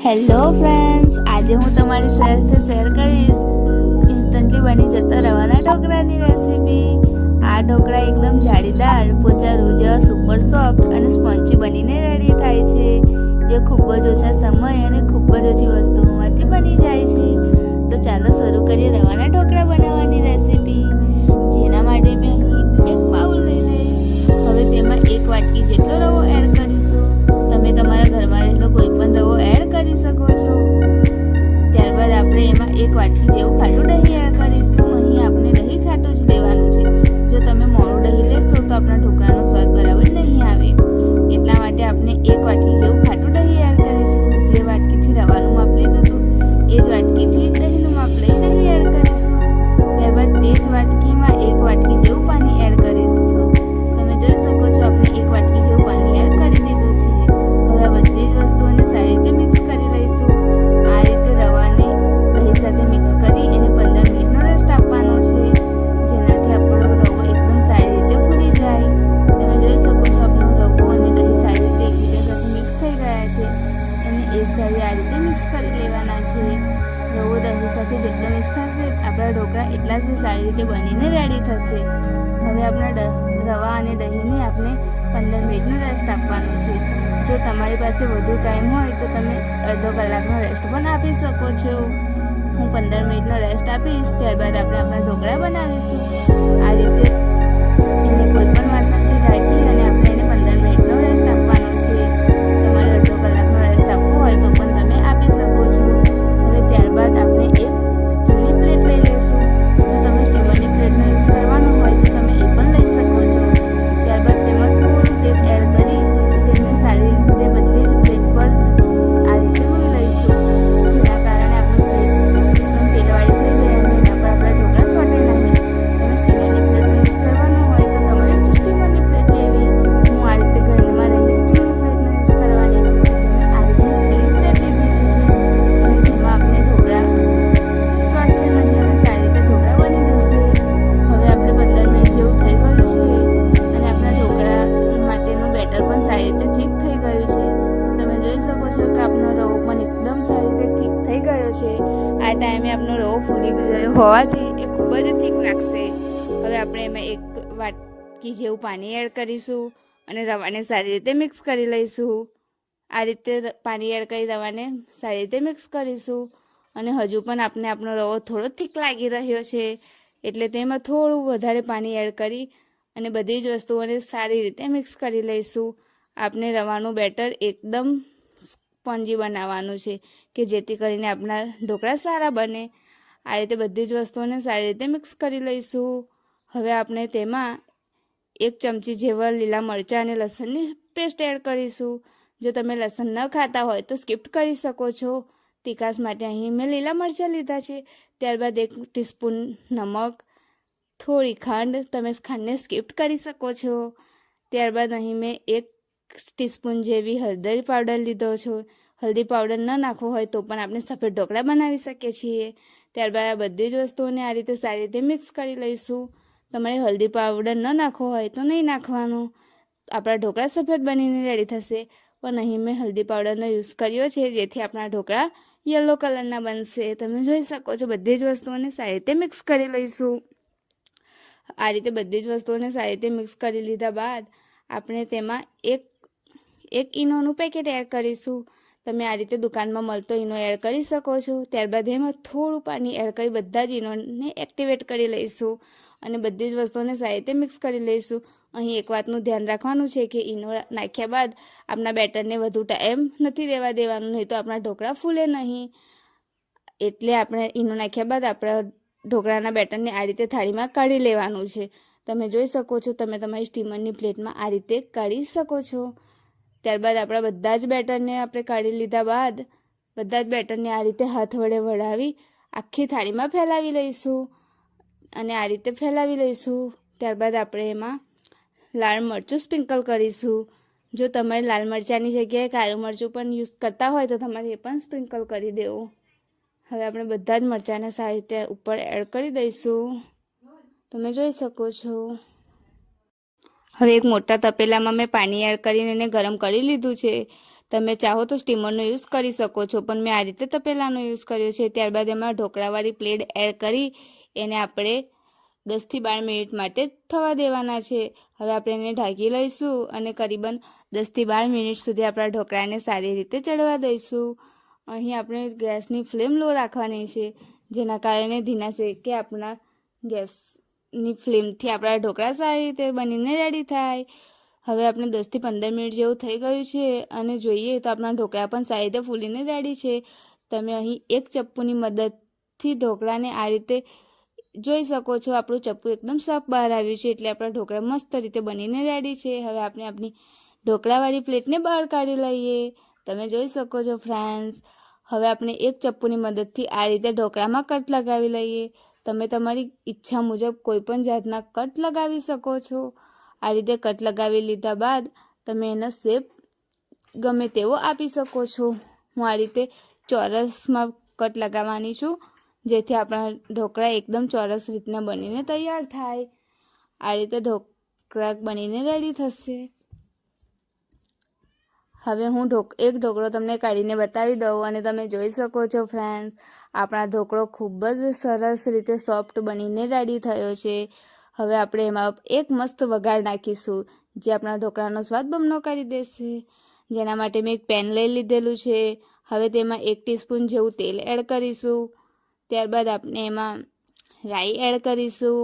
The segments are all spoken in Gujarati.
હેલો ફ્રેન્ડ્સ, આજે હું તમારી સાથે શેર કરીશ ઇન્સ્ટન્ટલી બની જતા રવાના ઢોકળાની રેસીપી। આ ઢોકળા એકદમ જાળીદાર, પોચા રૂ જેવા સુપર સોફ્ટ અને સ્પોન્જી બનીને રેડી થાય છે, જે ખૂબ જ ઓછા સમય અને ખૂબ જ ઓછી વસ્તુઓમાંથી બની જાય છે। તો ચાલો શરૂ કરીએ રવાના ઢોકળા બનાવવાની રેસીપી। જેના માટે મેં અહીં એક બાઉલ લઈ લઈશ। હવે તેમાં એક વાટકી જેટલો રવો એડ કરીશું। તમે તમારા ઘરમાં રહેલો કોઈ પણ રવો એડ કરી શકો છો। ત્યારબાદ આપણે એમાં એક વાટકી જેવું ખાટું દહીં એડ કરીશું। અહીં આપણે દહીં ખાટું જ લેવાનું છે। જો તમે મોડું દહીં લેશો તો આપણા ઢોકળાનો સ્વાદ બરાબર નહીં આવે, એટલા માટે આપણે એક વાટકી જેવું ખાટું દહીં એડ કરીશું। જે વાટકીથી રવાનું માપ લીધું હતું એ જ વાટકીથી દહીંનું માપ લઈ દહીં એડ કરીશું। ત્યારબાદ તે જ વાટકીમાં એક વાટકી જેવું પાણી એડ કરીશું। તમે જોઈ શકો છો આપણે એક વાટકી જેવું પાણી એડ કરી દીધું છે। હવે બધી જ વસ્તુઓને સારી રીતે મિક્સ કરી લઈશું। આ રીતે રવાને દહીં સાથે મિક્સ કરી એને 15 મિનિટનો રેસ્ટ આપવાનો છે, જેનાથી આપણો રવો એકદમ સારી રીતે ફૂલી જાય। તમે જોઈ શકો છો આપણો રવો અને દહીં સારી રીતે એકબીજા સાથે મિક્સ થઈ ગયા છે। એને એક ધારી આ રીતે મિક્સ કરી લેવાના છે। રવો દહીં સાથે જેટલો મિક્સ થશે આપણા ઢોકળા એટલા જ સારી રીતે બનીને રેડી થશે। હવે આપણા રવા અને દહીંને આપણે 15 મિનિટનો રેસ્ટ આપવાનો છે। જો તમારી પાસે વધુ ટાઈમ હોય તો તમે અડધો કલાકનો રેસ્ટ પણ આપી શકો છો। હું 15 મિનિટનો રેસ્ટ આપીશ, ત્યારબાદ આપણે આપણા ઢોકળા બનાવીશું। આ રીતે એને કોઈ પણ વાસણથી ઢાંકી અને આપણે એને 15 મિનિટનો રેસ્ટ આપવાનો છે। તમારે અડધો કલાકનો રેસ્ટ આપવો હોય તો પણ તમે આપી શકો છો। હવે ત્યારબાદ આપણે એક સ્ટીલની પ્લેટ લઈ લઈશું। જો તમે સ્ટીમરની પ્લેટનો યુઝ કરવાનો હોય તો તમે એ પણ લઈ શકો છો। ત્યારબાદ તેમાં થોડું તેલ એડ કરી તેમને સારી રીતે બધી જ પ્લેટ પર આ રીતે લઈ લઈશું, જેના કારણે આપણી પ્લેટ એકદમ તેલવાળી થઈ જાય અને એના પર આપણા ઢોકળા ચોટે નહીં। તમે સ્ટીમરની પ્લેટનો યુઝ કરવાનો હોય તો તમારે સ્ટીમરની પ્લેટ લેવી। હું આ રીતે ઘરમાં રહેલી સ્ટીલની પ્લેટનો યુઝ કરવાની છું, એટલે મેં આ રીતની સ્ટીલની પ્લેટ લીધેલી છે અને જેમાં આપણે ઢોકળા ચોટશે નહીં અને સારી રીતે ઢોકળા બની જશે। હવે આપણે 15 મિનિટ જેવું થઈ ગયું છે અને આપણા ઢોકળા માટેનું બેટર પણ સારી રીતે થીક થઈ ગયું છે। તમે જોઈ શકો છો કે આપણો રવો પણ એકદમ સારી રીતે થીક થઈ ગયો છે। આ ટાઈમે આપણો રવો ફૂલી ગયો હોવાથી એ ખૂબ જ થીક લાગશે। હવે આપણે એમાં એક વાટકી જેવું પાણી એડ કરીશું અને રવાને સારી રીતે મિક્સ કરી લઈશું। આ રીતે પાણી એડ કરી રવાને સારી રીતે મિક્સ કરીશું અને હજુ પણ આપણો રવો થોડો થીક લાગી રહ્યો છે, એટલે તેમાં થોડું વધારે પાણી એડ કરી અને બધી જ વસ્તુઓને સારી રીતે મિક્સ કરી લઈશું। આપણે રવાનું બેટર એકદમ સ્પોન્જી બનાવવાનું છે કે જેથી કરીને આપણા ઢોકળા સારા બને। આ રીતે બધી જ વસ્તુઓને સારી રીતે મિક્સ કરી લઈશું। હવે આપણે તેમાં 1 ચમચી જેવા લીલા મરચાં અને લસણની પેસ્ટ એડ કરીશું। જો તમે લસણ ન ખાતા હોય તો સ્કીપ કરી શકો છો। તીખાશ માટે અહીં મેં લીલા મરચાં લીધા છે। ત્યારબાદ 1 ટીસ્પૂન નમક, થોડી ખાંડ, તમે ખાંડને સ્કીપ કરી શકો છો। ત્યારબાદ અહીં મેં 1 ટીસ્પૂન જેવી હળદર પાવડર લીધો છે। હળદી પાવડર ન નાખવો હોય તો પણ આપણે સફેદ ઢોકળા બનાવી શકીએ છીએ। ત્યારબાદ આ બધી જ વસ્તુઓને આ રીતે સારી રીતે મિક્સ કરી લઈશું। તમારે હળદી પાવડર ન નાખવો હોય તો નહીં નાખવાનું, આપણા ઢોકળા સફેદ બનીને રેડી થશે। પણ અહીં મેં હળદી પાવડરનો યુઝ કર્યો છે જેથી આપણા ઢોકળા યલો કલરના બનશે। તમે જોઈ શકો છો બધી જ વસ્તુઓને સારી રીતે મિક્સ કરી લઈશું। આ રીતે બધી જ વસ્તુઓને સારી રીતે મિક્સ કરી લીધા બાદ આપણે તેમાં એક ઈનોનું પેકેટ એડ કરીશું। તમે આ રીતે દુકાનમાં મળતો ઈનો એડ કરી શકો છો। ત્યારબાદ એમાં થોડું પાણી એડ કરી બધા જ ઈનોને એક્ટિવેટ કરી લઈશું અને બધી જ વસ્તુઓને સારી રીતે મિક્સ કરી લઈશું। અહીં એક વાતનું ધ્યાન રાખવાનું છે કે ઈનો નાખ્યા બાદ આપણા બેટરને વધુ ટાઈમ નથી રહેવા દેવાનું, નહીં તો આપણા ઢોકળા ફૂલે નહીં। એટલે આપણે ઈનો નાખ્યા બાદ આપણા ઢોકળાના બેટરને આ રીતે થાળીમાં કાઢી લેવાનું છે। તમે જોઈ શકો છો, તમે તમારી સ્ટીમરની પ્લેટમાં આ રીતે કાઢી શકો છો। ત્યારબાદ આપણા બધા જ બેટરને આપણે કાઢી લીધા બાદ બધા જ બેટરને આ રીતે હાથ વડે વળાવી આખી થાળીમાં ફેલાવી લઈશું અને આ રીતે ફેલાવી લઈશું। ત્યારબાદ આપણે એમાં લાલ મરચું સ્પ્રિંકલ કરીશું। જો તમારે લાલ મરચાંની જગ્યાએ કાળું મરચું પણ યુઝ કરતા હોય તો તમારે એ પણ સ્પ્રિંકલ કરી દેવું। હવે આપણે બધા જ મરચાંને સારી રીતે ઉપર એડ કરી દઈશું। તમે જોઈ શકો છો। હવે એક મોટા તપેલામાં મેં પાણી એડ કરીને એને ગરમ કરી લીધું છે। તમે ચાહો તો સ્ટીમરનો યુઝ કરી શકો છો, પણ મેં આ રીતે તપેલાનો યુઝ કર્યો છે. ત્યારબાદ એમાં ઢોકળાવાળી પ્લેટ એડ કરી એને આપણે 10થી 12 મિનિટ માટે થવા દેવાના છે. હવે આપણે એને ઢાંકી લઈશું અને કરીબન 10થી 12 મિનિટ સુધી આપણા ઢોકળાને સારી રીતે ચડવા દઈશું. અહીં આપણે ગેસની ફ્લેમ લો રાખવાની છે, જેના કારણે ધીના શેકે આપણા ગેસની ફ્લેમથી આપણા ઢોકળા સારી રીતે બનીને રેડી થાય. હવે આપણે 10થી 15 મિનિટ જેવું થઈ ગયું છે અને જોઈએ તો આપણા ઢોકળા પણ સારી રીતે ફૂલીને રેડી છે. તમે અહીં એક ચપ્પુની મદદથી ઢોકળાને આ રીતે જોઈ શકો છો. આપણું ચપ્પુ એકદમ સાફ બહાર આવ્યું છે, એટલે આપણા ઢોકળા મસ્ત રીતે બનીને રેડી છે. હવે આપણે આપણી ઢોકળાવાળી પ્લેટને બહાર કાઢી લઈએ. તમે જોઈ શકો છો ફ્રેન્ડ્સ. હવે આપણે એક ચપ્પુની મદદથી આ રીતે ઢોકળામાં કટ લગાવી લઈએ. તમે તમારી ઈચ્છા મુજબ કોઈ પણ જાતના કટ લગાવી શકો છો. આ રીતે કટ લગાવી લીધા બાદ તમે એનો શેપ ગમે તેવો આપી શકો છો. હું આ રીતે ચોરસમાં કટ લગાવવાની છું, જેથી આપણા ઢોકળા એકદમ ચોરસ રીતના બનીને તૈયાર થાય. આ રીતે ઢોકળા બનીને રેડી થશે. હવે હું એક ઢોકળો તમને કાઢીને બતાવી દઉં અને તમે જોઈ શકો છો ફ્રેન્ડ્સ, આપણા ઢોકળો ખૂબ જ સરસ રીતે સોફ્ટ બનીને રેડી થયો છે. હવે આપણે એમાં એક મસ્ત વઘાર નાખીશું, જે આપણા ઢોકળાનો સ્વાદ બમણો કરી દેશે. જેના માટે મેં એક પેન લઈ લીધેલું છે. હવે તેમાં 1 ટીસ્પૂન જેવું તેલ એડ કરીશું. ત્યારબાદ આપણે એમાં રાઈ એડ કરીશું.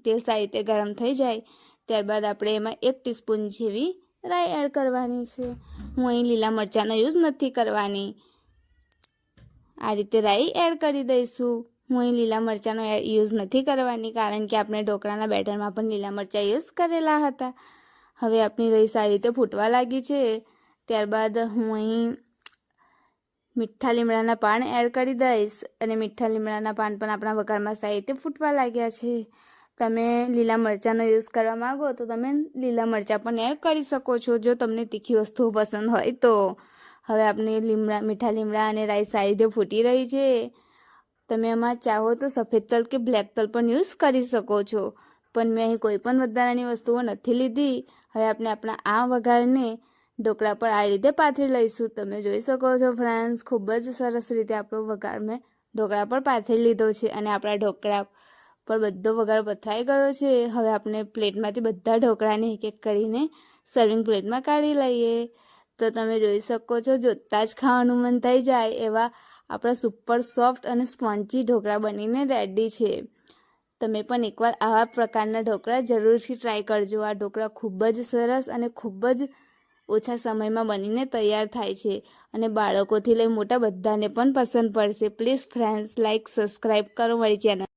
તેલ સારી રીતે ગરમ થઈ જાય ત્યારબાદ આપણે એમાં 1 ટીસ્પૂન જેવી રાઈ એડ કરવાની છે. હું અહીં લીલા મરચાંનો યુઝ નથી કરવાની. આ રીતે રાઈ એડ કરી દઈશું. હું અહીં લીલા મરચાંનો યુઝ નથી કરવાની, કારણ કે આપણે ઢોકળાના બેટરમાં પણ લીલા મરચાં યુઝ કરેલા હતા. હવે આપણી રાઈ સારી રીતે ફૂટવા લાગી છે. ત્યારબાદ હું અહીં મીઠા લીમડાના પાન એડ કરી દઈશ અને મીઠા લીમડાના પાન પણ આપણા વઘારમાં સારી રીતે ફૂટવા લાગ્યા છે. તમે લીલા મરચાંનો યુઝ કરવા માગો તો તમે લીલા મરચાં પણ એડ કરી શકો છો, જો તમને તીખી વસ્તુઓ પસંદ હોય તો. હવે આપણે મીઠા લીમડા અને રાઈ સારી રીતે ફૂટી રહી છે. તમે એમાં ચાહો તો સફેદ તલ કે બ્લેક તલ પણ યુઝ કરી શકો છો, પણ મેં અહીં કોઈ પણ વધારાની વસ્તુઓ નથી લીધી. હવે આપણે આપણા આ વઘારને ઢોકળા પર આ રીતે પાથરી લઈશું. તમે જોઈ શકો છો ફ્રેન્ડ્સ, ખૂબ જ સરસ રીતે આપણો વઘાર મેં ઢોકળા પર પાથરી લીધો છે અને આપણા ઢોકળા પર બધો વઘાર પથરાઈ ગયો છે. હવે આપણે પ્લેટમાંથી બધા ઢોકળાને એક એક કરીને સર્વિંગ પ્લેટમાં કાઢી લઈએ. તો તમે જોઈ શકો છો, જોતાં જ ખાવાનું મન થઈ જાય એવા આપણા સુપર સોફ્ટ અને સ્પોન્જી ઢોકળા બનીને રેડી છે. તમે પણ એકવાર આવા પ્રકારના ઢોકળા જરૂરથી ટ્રાય કરજો. આ ઢોકળા ખૂબ જ સરસ અને ખૂબ જ ઓછા સમયમાં બનીને તૈયાર થાય છે અને બાળકોથી લઈ મોટા બધાને પણ પસંદ પડશે. પ્લીઝ ફ્રેન્ડ્સ, લાઇક સબસ્ક્રાઈબ કરો મારી ચેનલ.